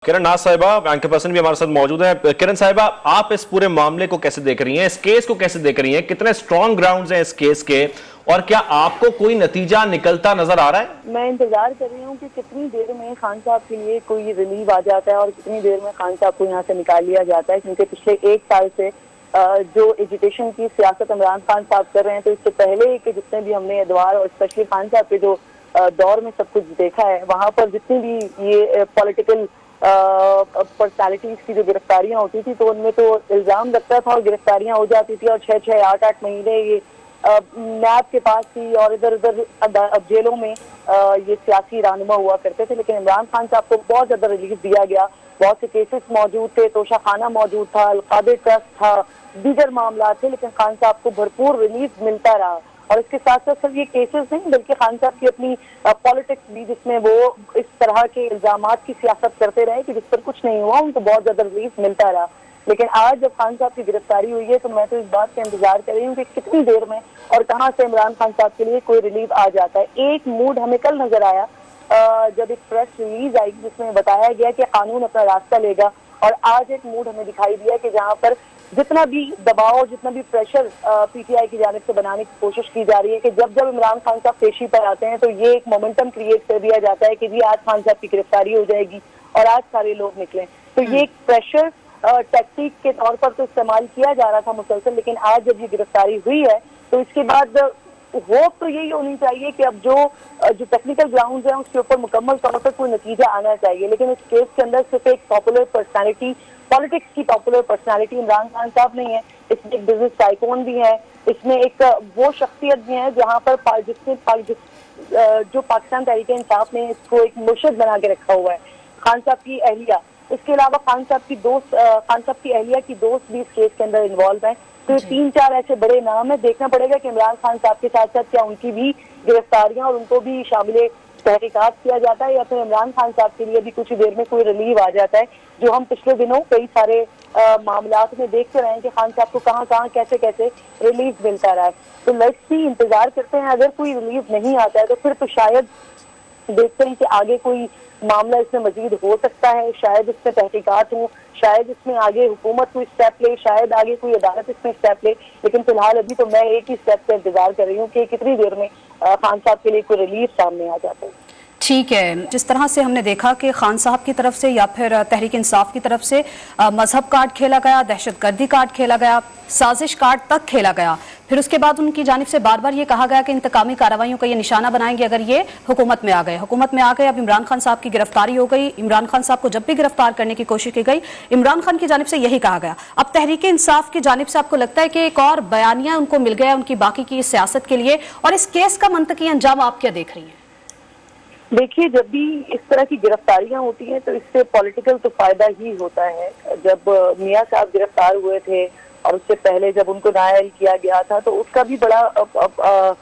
किरण नाज साहिबा bank person भी हमारे साथ मौजूद है। किरण साहिबा, आप इस पूरे मामले को कैसे देख रही हैं, इस केस को कैसे देख रही हैं, कितने स्ट्रॉन्ग ग्राउंड्स हैं इस केस के, और क्या आपको कोई नतीजा निकलता नजर आ रहा है? मैं इंतजार कर रही हूँ कि कितनी देर में खान साहब के लिए कोई रिलीव आ जाता है और कितनी देर में खान साहब को यहाँ से निकाल लिया जाता है, क्योंकि पिछले एक साल से जो एजुकेशन की सियासत इमरान खान साहब कर रहे हैं, तो इससे पहले कि जितने भी हमने अदवार और स्पेशली खान साहब के जो दौर में सब कुछ देखा है, वहां पर जितनी भी ये पॉलिटिकल पर्सनालिटीज की जो गिरफ्तारियां होती थी, तो उनमें तो इल्जाम लगता था और गिरफ्तारियां हो जाती थी और 6-6, 8-8 महीने ये नैब के पास थी और इधर उधर जेलों में ये सियासी रहनुमा हुआ करते थे। लेकिन इमरान खान साहब को बहुत ज्यादा रिलीफ दिया गया, बहुत से केसेस मौजूद थे, तोशाखाना मौजूद था, अलकादे ट्रस्ट था, दीगर मामला थे, लेकिन खान साहब को भरपूर रिलीफ मिलता रहा। और इसके साथ साथ सिर्फ ये केसेस नहीं, बल्कि खान साहब की अपनी पॉलिटिक्स भी, जिसमें वो इस तरह के इल्जामात की सियासत करते रहे कि जिस पर कुछ नहीं हुआ, उनको बहुत ज्यादा रिलीफ मिलता रहा। लेकिन आज जब खान साहब की गिरफ्तारी हुई है, तो मैं तो इस बात का इंतजार कर रही हूँ कि कितनी देर में और कहाँ से इमरान खान साहब के लिए कोई रिलीफ आ जाता है। एक मूड हमें कल नजर आया जब एक प्रेस रिलीज आई जिसमें बताया गया कि कानून अपना रास्ता लेगा, और आज एक मूड हमें दिखाई दिया कि जहाँ पर जितना भी दबाव, जितना भी प्रेशर पीटीआई की जानिब से बनाने की कोशिश की जा रही है कि जब जब इमरान खान साहब पेशी पर आते हैं, तो ये एक मोमेंटम क्रिएट कर दिया जाता है कि जी आज खान साहब की गिरफ्तारी हो जाएगी और आज सारे लोग निकले। तो ये एक प्रेशर टैक्टिक के तौर पर तो इस्तेमाल किया जा रहा था मुसलसल, लेकिन आज जब ये गिरफ्तारी हुई है, तो इसके बाद होप तो यही होनी चाहिए कि अब जो टेक्निकल ग्राउंड्स हैं उसके ऊपर मुकम्मल तौर पर कोई नतीजा आना चाहिए। लेकिन इस केस के अंदर सिर्फ एक पॉपुलर पर्सनालिटी, पॉलिटिक्स की पॉपुलर पर्सनालिटी इमरान खान साहब नहीं है, इसमें एक बिजनेस टाइकून भी है, इसमें एक वो शख्सियत भी है जहाँ पर जो पाकिस्तान तहरीक इंसाफ ने इसको एक मुर्शिद बना के रखा हुआ है, खान साहब की अहलिया। इसके अलावा खान साहब की अहलिया की दोस्त भी इस केस के अंदर इन्वॉल्व है। तो 3-4 ऐसे बड़े नाम है। देखना पड़ेगा कि इमरान खान साहब के साथ साथ क्या उनकी भी गिरफ्तारियां और उनको भी शामिल तहरीकात किया जाता है, या फिर इमरान खान साहब के लिए भी कुछ देर में कोई रिलीव आ जाता है, जो हम पिछले दिनों कई सारे मामलात में देखते रहे कि खान साहब को कहाँ कहाँ कैसे कैसे रिलीफ मिलता रहा है। तो लेट्स सी, इंतजार करते हैं। अगर कोई रिलीफ नहीं आता है तो फिर तो शायद देखते हैं कि आगे कोई मामला इसमें मजीद हो सकता है, शायद इसमें तहकीकात हो, शायद इसमें आगे हुकूमत कोई स्टेप ले, शायद आगे कोई अदालत इसमें स्टेप ले। लेकिन फिलहाल अभी तो मैं एक ही स्टेप का इंतजार कर रही हूँ कि कितनी देर में खान साहब के लिए कोई रिलीफ सामने आ जाता है। ठीक है, जिस तरह से हमने देखा कि खान साहब की तरफ से या फिर तहरीक इंसाफ की तरफ से मजहब कार्ड खेला गया, दहशतगर्दी कार्ड खेला गया, साजिश कार्ड तक खेला गया, फिर उसके बाद उनकी जानिब से बार बार ये कहा गया कि इंतकामी कार्रवाइयों का ये निशाना बनाएंगे अगर ये हुकूमत में आ गए। अब इमरान खान साहब की गिरफ्तारी हो गई। इमरान खान साहब को जब भी गिरफ्तार करने की कोशिश की गई, इमरान खान की जानिब से यही कहा गया। अब तहरीक इंसाफ की जानिब से आपको लगता है कि एक और बयानिया उनको मिल गया उनकी बाकी की सियासत के लिए, और इस केस का मंतकी अंजाम आप क्या देख रही हैं? देखिए, जब भी इस तरह की गिरफ्तारियां होती हैं तो इससे पॉलिटिकल तो फायदा ही होता है। जब मियां साहब गिरफ्तार हुए थे और उससे पहले जब उनको नायल किया गया था, तो उसका भी बड़ा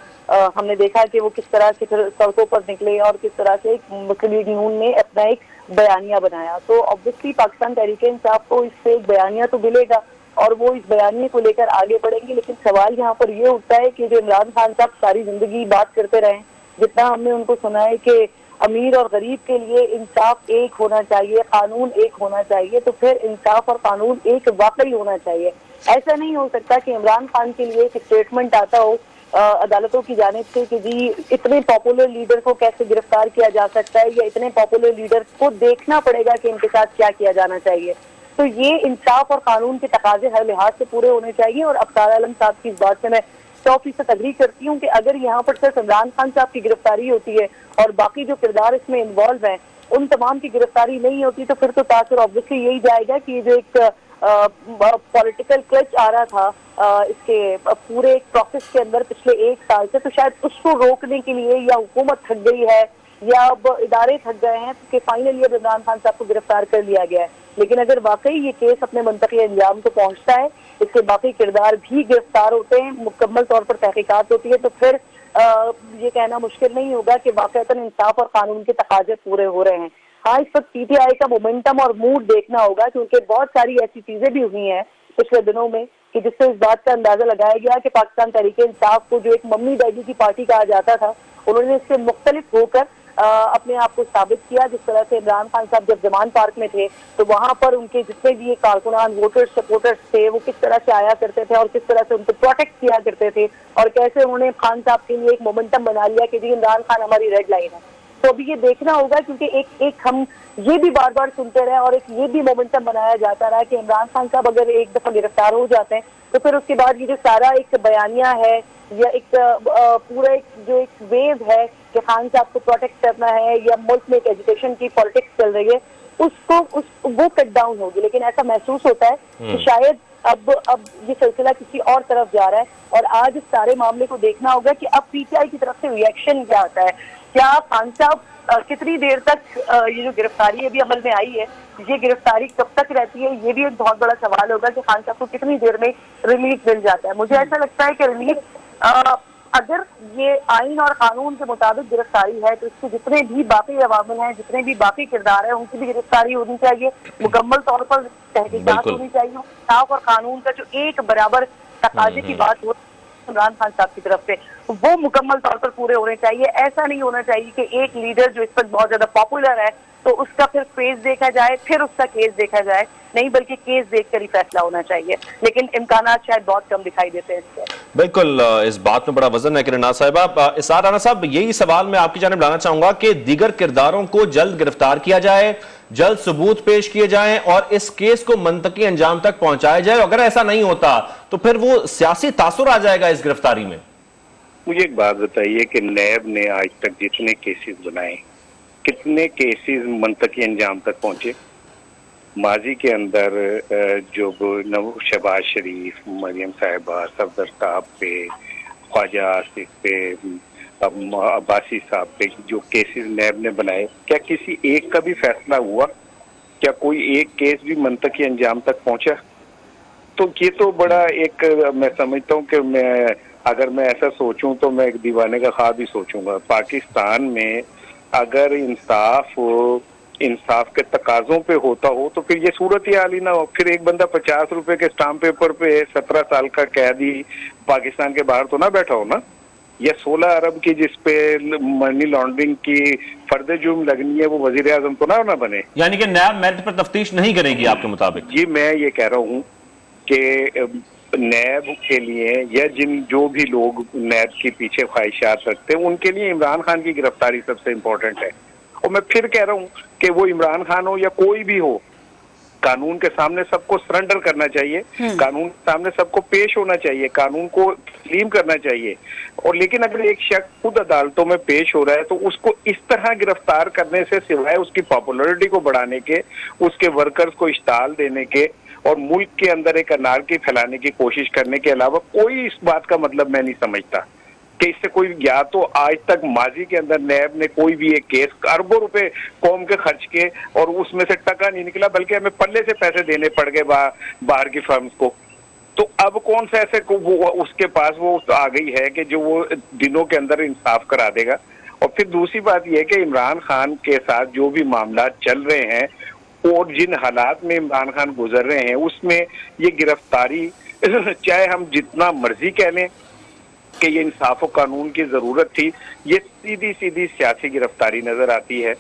हमने देखा कि वो किस तरह से फिर सड़कों पर निकले और किस तरह से मुस्लिम लीग नून ने अपना एक बयानिया बनाया। तो ऑब्वियसली पाकिस्तान तहरीक इंसाफ को इससे एक बयानिया तो मिलेगा और वो इस बयानिए को लेकर आगे बढ़ेंगे। लेकिन सवाल यहाँ पर ये उठता है कि जो इमरान खान साहब सारी जिंदगी बात करते रहे, जितना हमने उनको सुना है कि अमीर और गरीब के लिए इंसाफ एक होना चाहिए, कानून एक होना चाहिए, तो फिर इंसाफ और कानून एक वाकई होना चाहिए। ऐसा नहीं हो सकता कि इमरान खान के लिए एक स्टेटमेंट आता हो अदालतों की जानिब से कि जी इतने पॉपुलर लीडर को कैसे गिरफ्तार किया जा सकता है, या इतने पॉपुलर लीडर को देखना पड़ेगा कि इनके साथ क्या किया जाना चाहिए। तो ये इंसाफ और कानून के तकाजे हर लिहाज से पूरे होने चाहिए। और अफ्तार आलम साहब की इस बात से मैं 100% अग्री करती हूँ कि अगर यहाँ पर सिर्फ इमरान खान साहब की गिरफ्तारी होती है और बाकी जो किरदार इसमें इन्वॉल्व हैं उन तमाम की गिरफ्तारी नहीं होती, तो फिर तो तासुर ऑब्वियसली यही जाएगा कि ये जो एक पॉलिटिकल क्लच आ रहा था इसके पूरे प्रोसेस के अंदर पिछले एक साल से, तो शायद उसको रोकने के लिए या हुकूमत थक गई है या अब इदारे थक गए हैं कि फाइनली अब इमरान खान साहब को गिरफ्तार कर लिया गया है। लेकिन अगर वाकई ये केस अपने मंतकी अंजाम को पहुंचता है, इसके बाकी किरदार भी गिरफ्तार होते हैं, मुकम्मल तौर पर तहकीकात होती है, तो फिर ये कहना मुश्किल नहीं होगा कि वाकईतन इंसाफ और कानून के तकाजे पूरे हो रहे हैं। हाँ, इस वक्त पीटीआई का मोमेंटम और मूड देखना होगा, क्योंकि बहुत सारी ऐसी चीजें भी हुई हैं पिछले दिनों में कि जिससे इस बात का अंदाजा लगाया गया कि पाकिस्तान तहरीक इंसाफ को जो एक मम्मी डैडी की पार्टी कहा जाता था, उन्होंने इससे मुख्तलिफ होकर अपने आप को साबित किया। जिस तरह से इमरान खान साहब जब जमान पार्क में थे तो वहां पर उनके जितने भी कारकुनान वोटर्स सपोर्टर्स थे वो किस तरह से आया करते थे और किस तरह से उनको प्रोटेक्ट किया करते थे और कैसे उन्होंने खान साहब के लिए एक मोमेंटम बना लिया कि जी इमरान खान हमारी रेड लाइन है। तो अभी ये देखना होगा, क्योंकि एक हम ये भी बार बार सुनते रहे और एक ये भी मोमेंटम बनाया जाता रहा कि इमरान खान साहब अगर एक दफा गिरफ्तार हो जाते हैं तो फिर उसके बाद ये जो सारा एक बयानिया है या एक पूरा एक वेव है कि खान साहब को प्रोटेक्ट करना है या मुल्क में एक एजुकेशन की पॉलिटिक्स चल रही है, वो कट डाउन होगी। लेकिन ऐसा महसूस होता है कि शायद अब ये सिलसिला किसी और तरफ जा रहा है और आज इस सारे मामले को देखना होगा कि अब पीटीआई की तरफ से रिएक्शन क्या आता है। क्या खान साहब कितनी देर तक ये जो गिरफ्तारी अभी अमल में आई है, ये गिरफ्तारी कब तक रहती है, ये भी एक बहुत बड़ा सवाल होगा कि खान साहब को कितनी देर में रिलीफ मिल जाता है। मुझे ऐसा लगता है कि रिलीफ अगर ये आइन और कानून के मुताबिक गिरफ्तारी है तो इसके जितने भी बाकी अवामिल हैं, जितने भी बाकी किरदार हैं, उनकी भी गिरफ्तारी होनी चाहिए, मुकम्मल तौर पर तहकीकात होनी चाहिए, इंसाफ और कानून का जो एक बराबर तकाजे की बात हो इमरान खान साहब की तरफ से वो मुकम्मल तौर पर पूरे होने चाहिए। ऐसा नहीं होना चाहिए कि एक लीडर जो इस वक्त बहुत ज्यादा पॉपुलर है तो उसका फिर फेस देखा जाए फिर उसका केस देखा जाए, नहीं बल्कि केस देखकर ही फैसला होना चाहिए। लेकिन इम्कानात शायद बहुत कम दिखाई देते हैं इसके। बिल्कुल, इस बात में बड़ा वजन है किरण नाज साहिबा। इसार राना साहब, यही सवाल मैं आपकी जानिब लाना चाहूंगा कि दीगर किरदारों को जल्द गिरफ्तार किया जाए, जल्द सबूत पेश किए जाएं और इस केस को मंतकी अंजाम तक पहुंचाया जाए। अगर ऐसा नहीं होता तो फिर वो सियासी तासुर आ जाएगा इस गिरफ्तारी में। मुझे एक बात बताइए कि नैब ने आज तक जितने केसेस बनाए, कितने केसेस मंतकी अंजाम तक पहुंचे? माजी के अंदर जो शहबाज शरीफ, मरियम साहिबा, सफदरताब पे, ख्वाजा आसिफ पे, अब्बासी साहब पे जो केसेस नैब ने बनाए, क्या किसी एक का भी फैसला हुआ? क्या कोई एक केस भी मंतकी अंजाम तक पहुंचा? तो ये तो बड़ा एक, मैं समझता हूँ कि अगर मैं ऐसा सोचूं तो मैं एक दीवाने का ख्वाब ही सोचूंगा। पाकिस्तान में अगर इंसाफ के तकाजों पे होता हो तो फिर ये सूरत ही हाल ही ना हो। फिर एक बंदा 50 रुपए के स्टाम्प पेपर पे 17 साल का कैदी पाकिस्तान के बाहर तो ना बैठा हो ना, या 16 अरब की जिस पे मनी लॉन्ड्रिंग की फर्द जुर्म लगनी है वो वजीर आजम तो ना बने। यानी कि नैब मेरिट पर तफ्तीश नहीं करेगी आपके मुताबिक? जी, मैं ये कह रहा हूँ कि नैब के लिए या जो भी लोग नैब के पीछे ख्वाहिशात रखते हैं उनके लिए इमरान खान की गिरफ्तारी सबसे इम्पोर्टेंट है। और मैं फिर कह रहा हूँ कि वो इमरान खान हो या कोई भी हो, कानून के सामने सबको सरेंडर करना चाहिए, कानून के सामने सबको पेश होना चाहिए, कानून को तस्लीम करना चाहिए। और लेकिन अगर एक शख्स खुद अदालतों में पेश हो रहा है तो उसको इस तरह गिरफ्तार करने से सिवाय उसकी पॉपुलरिटी को बढ़ाने के, उसके वर्कर्स को इश्ताल देने के और मुल्क के अंदर एक अनारकी फैलाने की कोशिश करने के अलावा कोई इस बात का मतलब मैं नहीं समझता कि इससे कोई, या तो आज तक माजी के अंदर नैब ने कोई भी एक केस अरबों रुपए कौम के खर्च के और उसमें से टका नहीं निकला, बल्कि हमें पल्ले से पैसे देने पड़ गए बाहर की फर्म्स को। तो अब कौन सा ऐसे वो उसके पास वो आ गई है कि जो वो दिनों के अंदर इंसाफ करा देगा। और फिर दूसरी बात यह है कि इमरान खान के साथ जो भी मामला चल रहे हैं और जिन हालात में इमरान खान गुजर रहे हैं उसमें ये गिरफ्तारी, चाहे हम जितना मर्जी कह लें कि ये इंसाफ और कानून की जरूरत थी, ये सीधी सीधी सियासी गिरफ्तारी नजर आती है।